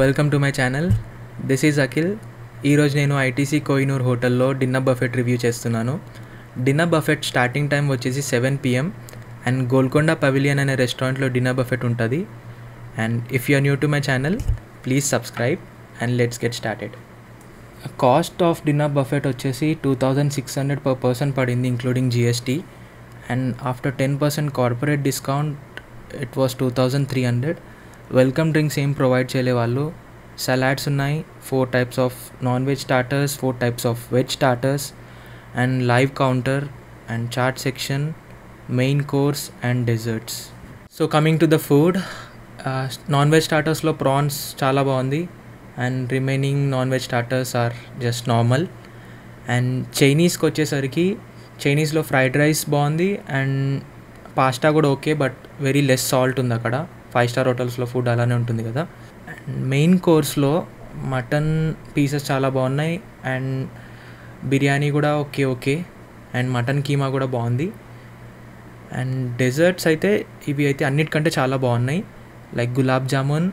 Welcome to my channel. This is Akhil. ఈరోజు నేను ITC Kohinoor హోటల్లో డిన్నర్ బఫెట్ రివ్యూ చేస్తున్నాను. డిన్నర్ బఫెట్ స్టార్టింగ్ టైం వచ్చేసి 7 PM అండ్ గోల్కొండ పవిలియన్ అనే రెస్టారెంట్లో డిన్నర్ బఫెట్ ఉంటుంది. And if you are new to my channel please subscribe and let's get started. Cost of dinner buffet వచ్చేసి 2600 per person పడింది including GST. And after 10% corporate discount it was 2300. Welcome drinks ఏం provide చేయలే వాళ్ళు. Salads ఉన్నాయి, 4 types of non veg starters, 4 types of veg starters and live counter and chaat section, main course and desserts. So coming to the food, non veg స్టార్టర్స్లో prawns చాలా బాగుంది and remaining non veg starters are just normal. And చైనీస్కి వచ్చేసరికి చైనీస్లో fried rice బాగుంది and pasta కూడా okay, but very less salt ఉంది అక్కడ. 5-star హోటల్స్లో ఫుడ్ అలానే ఉంటుంది కదా. అండ్ మెయిన్ కోర్స్లో మటన్ పీసెస్ చాలా బాగున్నాయి అండ్ బిర్యానీ కూడా ఓకే అండ్ మటన్ కీమా కూడా బాగుంది. అండ్ డెజర్ట్స్ అయితే ఇవి అయితే అన్నిటికంటే చాలా బాగున్నాయి. Like gulab jamun,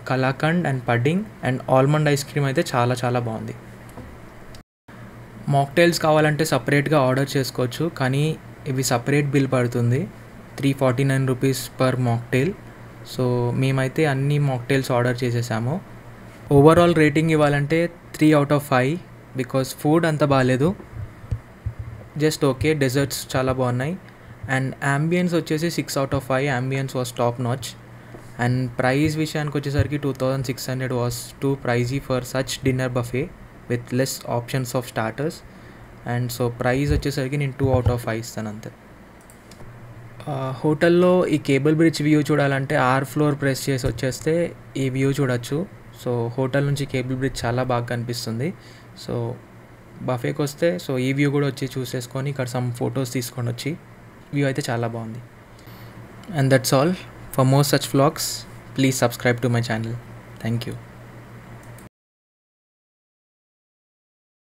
kalakand and పడ్డింగ్ and almond ice cream అయితే చాలా చాలా బాగుంది. మాక్టైల్స్ కావాలంటే సపరేట్గా ఆర్డర్ చేసుకోవచ్చు, కానీ ఇవి సపరేట్ బిల్ పడుతుంది, 349 rupees per మాక్టైల్. సో మేమైతే అన్ని మాక్టైల్స్ ఆర్డర్ చేసేసాము. ఓవరాల్ రేటింగ్ ఇవ్వాలంటే 3 out of 5 బికాస్ ఫుడ్ అంత బాగాలేదు, జస్ట్ ఓకే. డెజర్ట్స్ చాలా బాగున్నాయి అండ్ అంబియన్స్ వచ్చేసి 6 out of 5. Ambience was top notch. And price విషయానికి వచ్చేసరికి 2600 was two ప్రైజీ for such dinner buffet with less options of starters. And so price వచ్చేసరికి నేను 2 out of 5 ఇస్తాను అంతే. హోటల్లో ఈ కేబుల్ బ్రిడ్జ్ వ్యూ చూడాలంటే 6th floor ప్రెస్ చేసి వచ్చేస్తే ఈ వ్యూ చూడొచ్చు. సో హోటల్ నుంచి కేబుల్ బ్రిడ్జ్ చాలా బాగా కనిపిస్తుంది. సో బఫేకి వస్తే సో ఈ వ్యూ కూడా వచ్చి చూసేసుకొని ఇక్కడ సమ్ ఫొటోస్ తీసుకొని వచ్చి వ్యూ అయితే చాలా బాగుంది. And that's all. For more such vlogs please subscribe to my channel. Thank you.